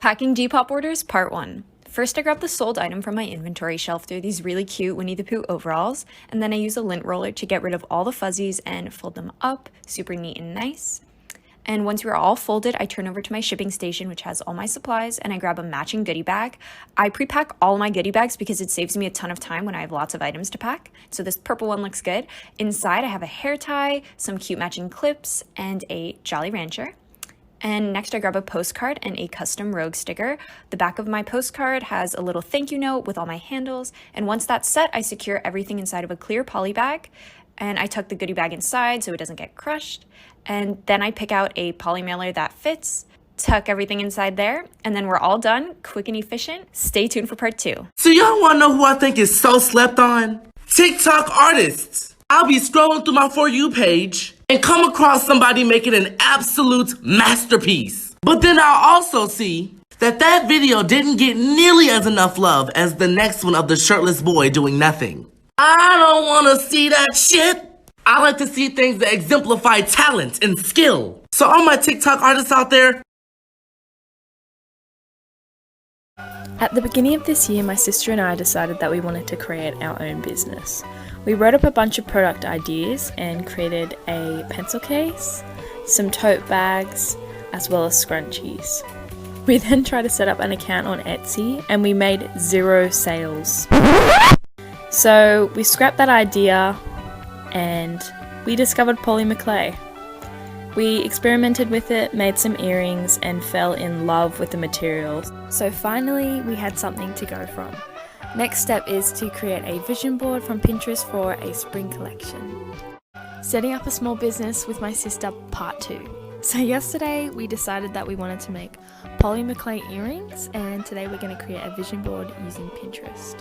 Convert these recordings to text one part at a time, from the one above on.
Packing Depop orders, part 1. First, I grabbed the sold item from my inventory shelf. They're these really cute Winnie the Pooh overalls, and then I use a lint roller to get rid of all the fuzzies and fold them up, super neat and nice. And once we're all folded, I turn over to my shipping station, which has all my supplies, and I grab a matching goodie bag. I pre-pack all my goodie bags because it saves me a ton of time when I have lots of items to pack. So this purple one looks good. Inside, I have a hair tie, some cute matching clips, and a Jolly Rancher. And next I grab a postcard and a custom Rogue sticker. The back of my postcard has a little thank you note with all my handles. And once that's set, I secure everything inside of a clear poly bag. And I tuck the goodie bag inside so it doesn't get crushed. And then I pick out a poly mailer that fits, tuck everything inside there, and then we're all done, quick and efficient. Stay tuned for part 2. So y'all wanna know who I think is so slept on? TikTok artists. I'll be scrolling through my For You page and come across somebody making an absolute masterpiece. But then I'll also see that video didn't get nearly as enough love as the next one of the shirtless boy doing nothing. I don't wanna see that shit. I like to see things that exemplify talent and skill. So all my TikTok artists out there, at the beginning of this year, my sister and I decided that we wanted to create our own business. We wrote up a bunch of product ideas and created a pencil case, some tote bags, as well as scrunchies. We then tried to set up an account on Etsy and we made 0 sales. So we scrapped that idea and we discovered polymer clay. We experimented with it, made some earrings, and fell in love with the materials. So finally, we had something to go from. Next step is to create a vision board from Pinterest for a spring collection. Setting up a small business with my sister, part 2. So yesterday, we decided that we wanted to make polymer clay earrings, and today we're going to create a vision board using Pinterest.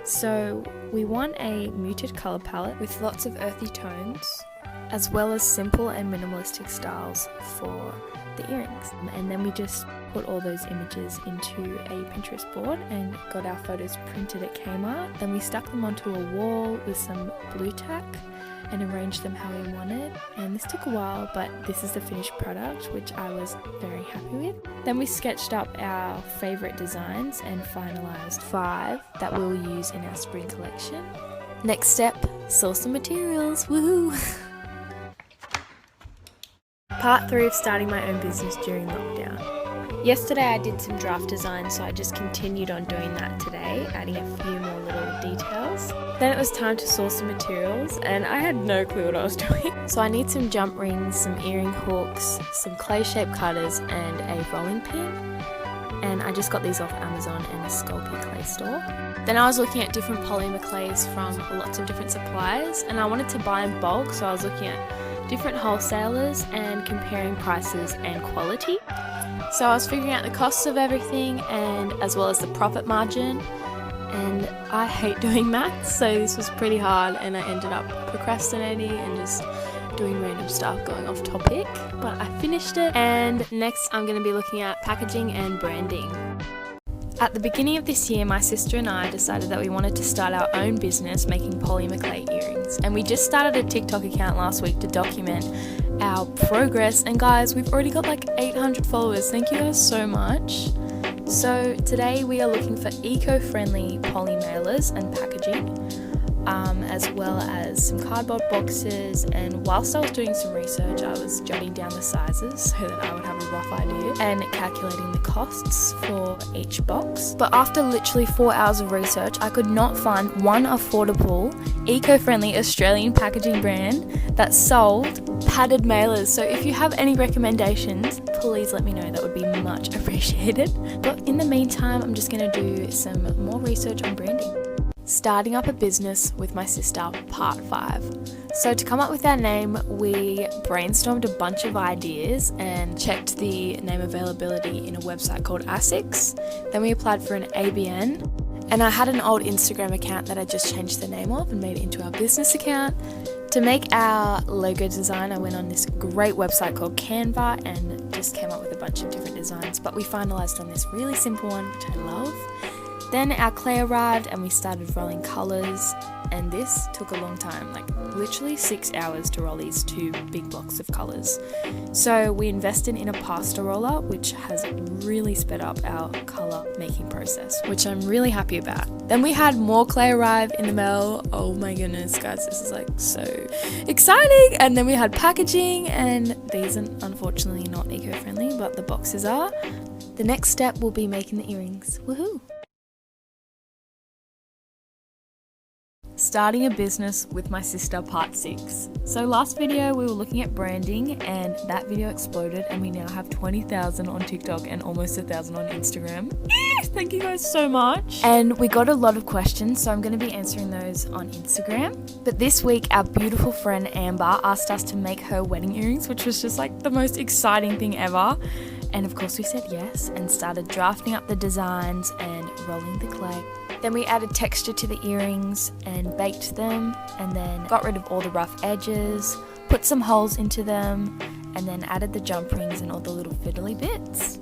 So we want a muted colour palette with lots of earthy tones, as well as simple and minimalistic styles for the earrings. And then we just put all those images into a Pinterest board and got our photos printed at Kmart. Then we stuck them onto a wall with some blue tack and arranged them how we wanted. And this took a while, but this is the finished product, which I was very happy with. Then we sketched up our favourite designs and finalised 5 that we'll use in our spring collection. Next step, source the materials, woohoo! Part 3 of starting my own business during lockdown. Yesterday I did some draft design, so I just continued on doing that today, adding a few more little details. Then it was time to source the materials, and I had no clue what I was doing. So I need some jump rings, some earring hooks, some clay shape cutters, and a rolling pin. And I just got these off Amazon and a Sculpey clay store. Then I was looking at different polymer clays from lots of different suppliers, and I wanted to buy in bulk, so I was looking at different wholesalers and comparing prices and quality. So I was figuring out the costs of everything and as well as the profit margin, and I hate doing maths, so this was pretty hard and I ended up procrastinating and just doing random stuff going off topic, but I finished it. And next I'm going to be looking at packaging and branding. At the beginning of this year, my sister and I decided that we wanted to start our own business making polymer clay earrings, and we just started a TikTok account last week to document our progress. And guys, we've already got like 800 followers. Thank you guys so much. So today we are looking for eco-friendly poly mailers and packaging, as well as some cardboard boxes. And whilst I was doing some research, I was jotting down the sizes so that I would have a rough idea and calculating the costs for each box. But after literally 4 hours of research, I could not find one affordable, eco-friendly Australian packaging brand that sold padded mailers. So if you have any recommendations, please let me know. That would be much appreciated. But in the meantime, I'm just going to do some more research on branding. Starting up a business with my sister, part 5. So to come up with our name, we brainstormed a bunch of ideas and checked the name availability in a website called ASICS. Then we applied for an ABN, and I had an old Instagram account that I just changed the name of and made it into our business account. To make our logo design, I went on this great website called Canva and just came up with a bunch of different designs, but we finalised on this really simple one, which I love. Then our clay arrived and we started rolling colours, and this took a long time, like literally 6 hours to roll these 2 big blocks of colours. So we invested in a pasta roller, which has really sped up our colour making process, which I'm really happy about. Then we had more clay arrive in the mail. Oh my goodness, guys, this is like so exciting. And then we had packaging, and these are unfortunately not eco-friendly, but the boxes are. The next step will be making the earrings. Woohoo! Starting a business with my sister, part 6. So last video we were looking at branding, and that video exploded, and we now have 20,000 on TikTok and almost 1,000 on Instagram. Thank you guys so much. And we got a lot of questions, so I'm going to be answering those on Instagram. But this week our beautiful friend Amber asked us to make her wedding earrings, which was just like the most exciting thing ever. And of course we said yes and started drafting up the designs and rolling the clay. Then we added texture to the earrings and baked them, and then got rid of all the rough edges, put some holes into them, and then added the jump rings and all the little fiddly bits.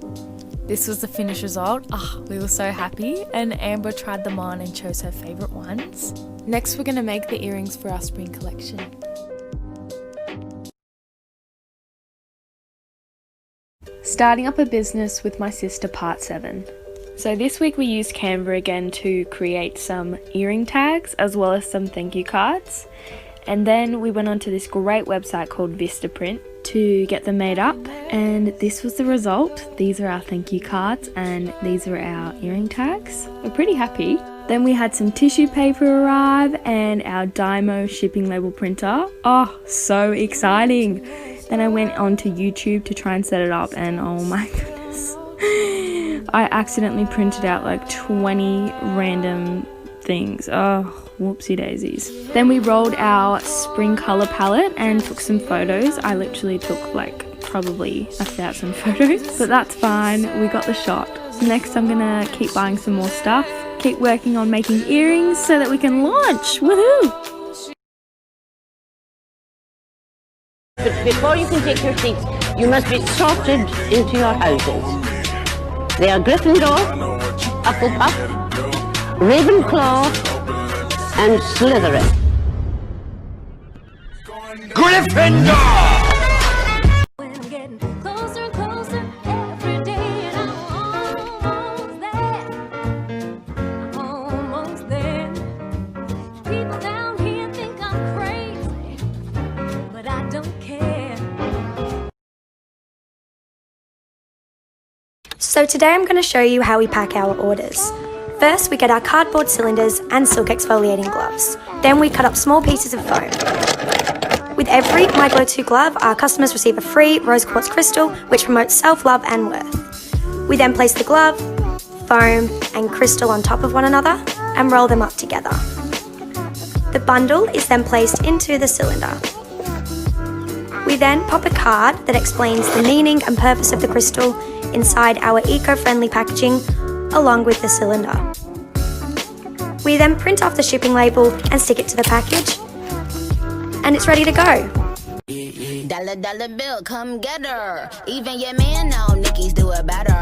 This was the finished result. We were so happy, and Amber tried them on and chose her favourite ones. Next we're going to make the earrings for our spring collection. Starting up a business with my sister, part 7. So this week we used Canva again to create some earring tags as well as some thank you cards. And then we went onto this great website called Vistaprint to get them made up, and this was the result. These are our thank you cards and these are our earring tags. We're pretty happy. Then we had some tissue paper arrive and our Dymo shipping label printer. Oh, so exciting. Then I went onto YouTube to try and set it up, and oh my goodness, I accidentally printed out like 20 random things. Oh, whoopsie daisies. Then we rolled our spring color palette and took some photos. I literally took like probably 1,000 photos, but that's fine. We got the shot. Next I'm gonna keep buying some more stuff, keep working on making earrings so that we can launch. Woohoo! But before you can take your seats, you must be sorted into your houses. They are Gryffindor, Hufflepuff, Ravenclaw, and Slytherin. Gryffindor! So today I'm going to show you how we pack our orders. First, we get our cardboard cylinders and silk exfoliating gloves. Then we cut up small pieces of foam. With every My Glow 2 glove, our customers receive a free rose quartz crystal, which promotes self-love and worth. We then place the glove, foam and crystal on top of one another and roll them up together. The bundle is then placed into the cylinder. We then pop a card that explains the meaning and purpose of the crystal inside our eco-friendly packaging along with the cylinder. We then print off the shipping label and stick it to the package, and it's ready to go. Dollar, dollar bill, come get her. Even your man know Nicki's do it better.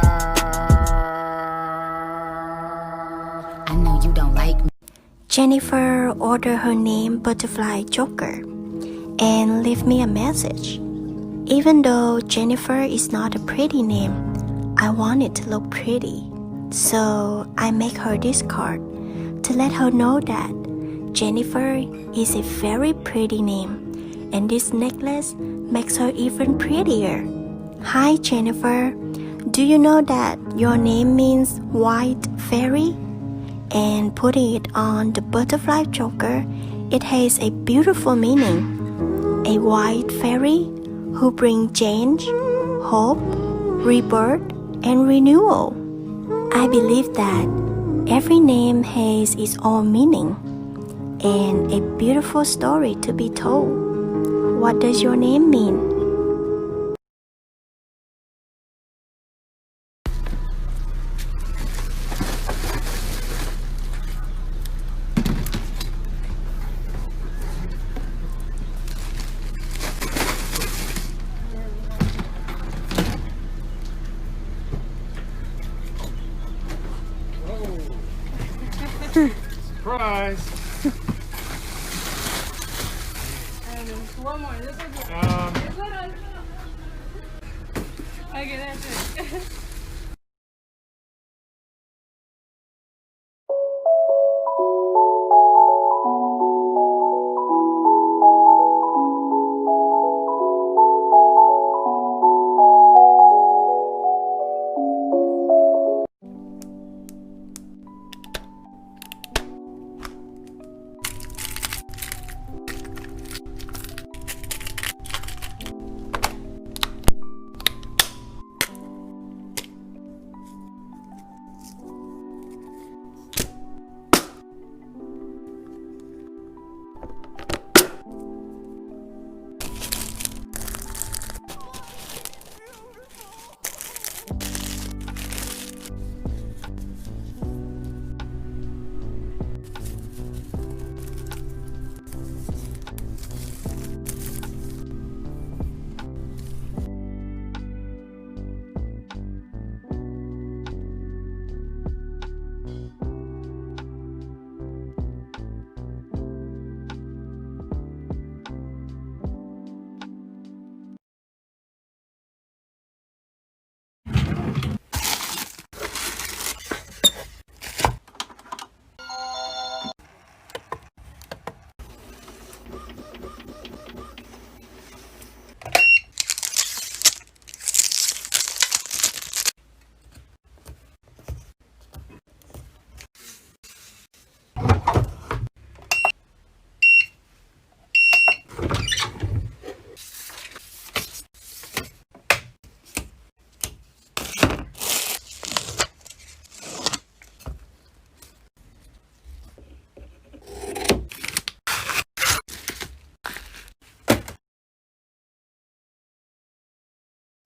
I know you don't like me. Jennifer ordered her name Butterfly Joker and leave me a message. Even though Jennifer is not a pretty name, I want it to look pretty. So I make her this card to let her know that Jennifer is a very pretty name, and this necklace makes her even prettier. Hi Jennifer, do you know that your name means white fairy? And putting it on the butterfly choker, it has a beautiful meaning. A white fairy who brings change, hope, rebirth, and renewal. I believe that every name has its own meaning and a beautiful story to be told. What does your name mean? Surprise! One more. This one's okay, that's it.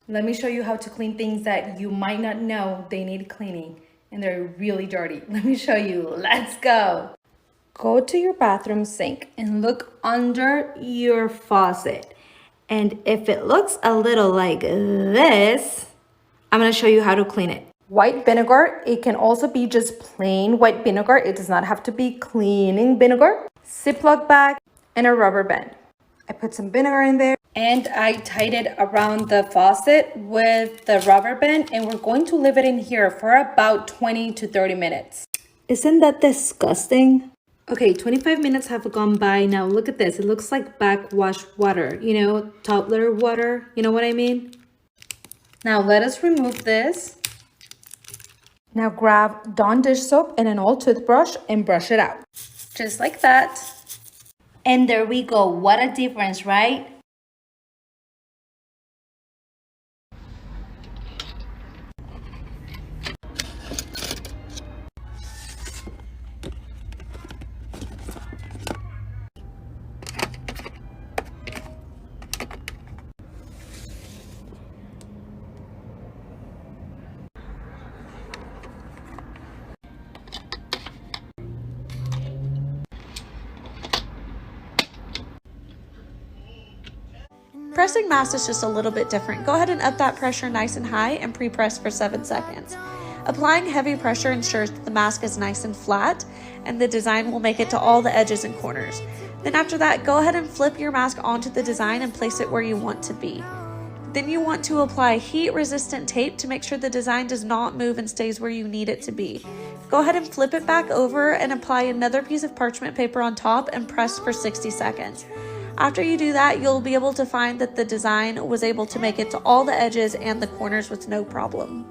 Let me show you how to clean things that you might not know they need cleaning and they're really dirty. Let me show you. Let's go. Go to your bathroom sink and look under your faucet. And if it looks a little like this, I'm going to show you how to clean it. White vinegar, it can also be just plain white vinegar. It does not have to be cleaning vinegar. Ziploc bag and a rubber band. I put some vinegar in there and I tied it around the faucet with the rubber band, and we're going to leave it in here for about 20 to 30 minutes. Isn't that disgusting? Okay, 25 minutes have gone by. Now look at this. It looks like backwash water, you know, toddler water. You know what I mean? Now let us remove this. Now grab Dawn dish soap and an old toothbrush and brush it out. Just like that. And there we go. What a difference, right? Pressing mask is just a little bit different. Go ahead and up that pressure nice and high and pre-press for 7 seconds. Applying heavy pressure ensures that the mask is nice and flat and the design will make it to all the edges and corners. Then after that, go ahead and flip your mask onto the design and place it where you want to be. Then you want to apply heat-resistant tape to make sure the design does not move and stays where you need it to be. Go ahead and flip it back over and apply another piece of parchment paper on top and press for 60 seconds. After you do that, you'll be able to find that the design was able to make it to all the edges and the corners with no problem.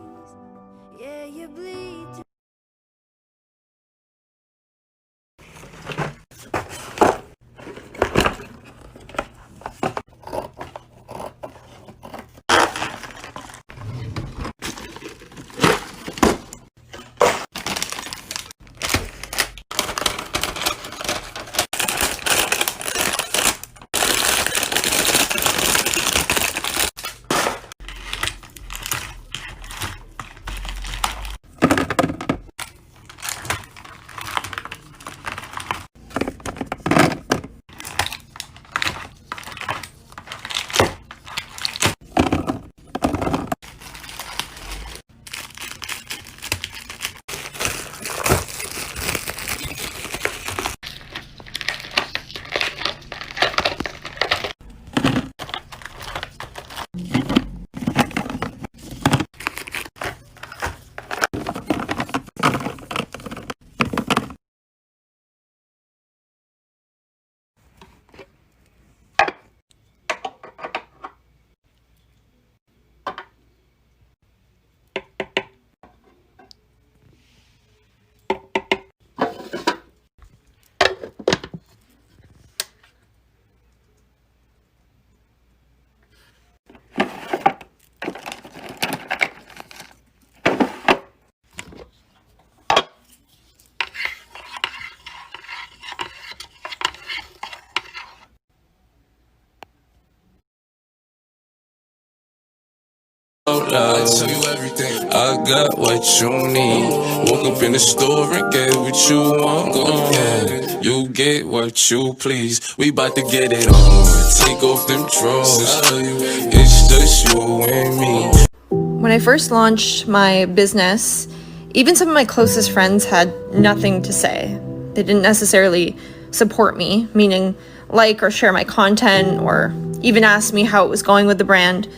I tell you everything. I got what you need. Woke up in the store and get what you want. Go ahead, you get what you please. We bout to get it on. Take off them drawers. It's just you and me. When I first launched my business, even some of my closest friends had nothing to say. They didn't necessarily support me, meaning like or share my content or even ask me how it was going with the brand.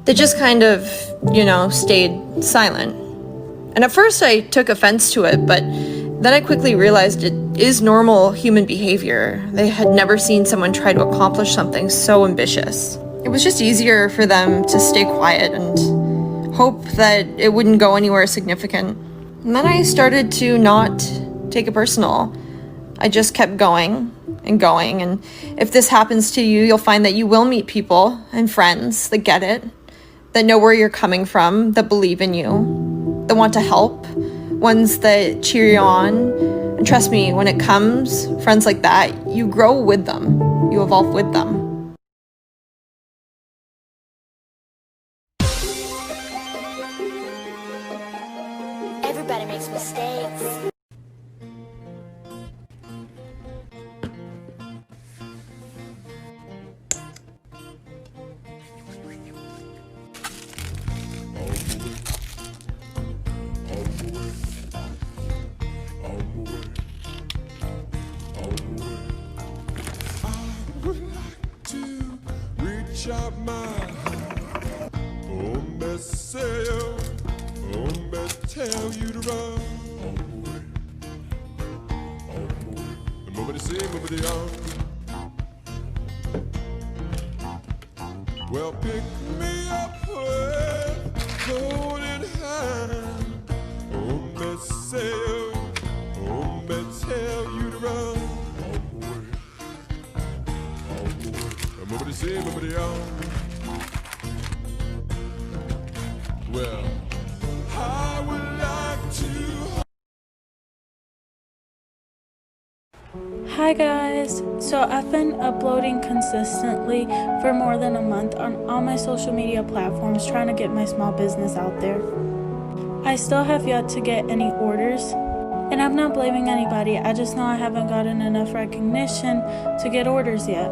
They just kind of, stayed silent. And at first I took offense to it, but then I quickly realized it is normal human behavior. They had never seen someone try to accomplish something so ambitious. It was just easier for them to stay quiet and hope that it wouldn't go anywhere significant. And then I started to not take it personal. I just kept going and going. And if this happens to you, you'll find that you will meet people and friends that get it, that know where you're coming from, that believe in you, that want to help, ones that cheer you on. And trust me, when it comes, friends like that, you grow with them, you evolve with them. Everybody makes mistakes. Shop my home best sale, home best tell you to run. Nobody say, nobody on. Well, pick me up with golden hand. Home best sale, home best tell you to run. Nobody say, nobody on. Well, I would like to. Hi guys, so I've been uploading consistently for more than a month on all my social media platforms trying to get my small business out there. I still have yet to get any orders, and I'm not blaming anybody, I just know I haven't gotten enough recognition to get orders yet.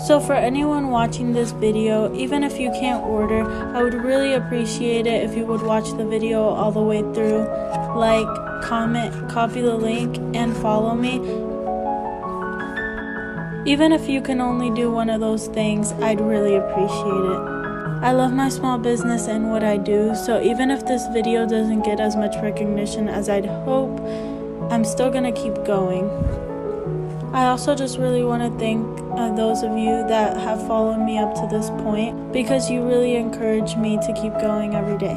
So for anyone watching this video, even if you can't order, I would really appreciate it if you would watch the video all the way through, like, comment, copy the link, and follow me. Even if you can only do one of those things, I'd really appreciate it. I love my small business and what I do, so even if this video doesn't get as much recognition as I'd hope, I'm still gonna keep going. I also just really want to thank those of you that have followed me up to this point, because you really encourage me to keep going every day.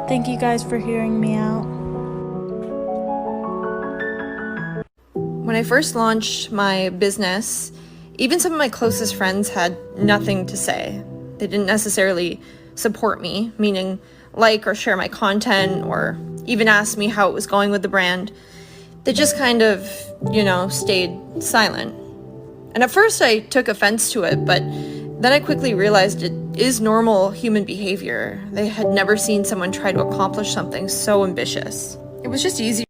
Thank you guys for hearing me out. When I first launched my business, even some of my closest friends had nothing to say. They didn't necessarily support me, meaning like or share my content or even ask me how it was going with the brand. They just kind of, stayed silent. And at first I took offense to it, but then I quickly realized it is normal human behavior. They had never seen someone try to accomplish something so ambitious. It was just easier.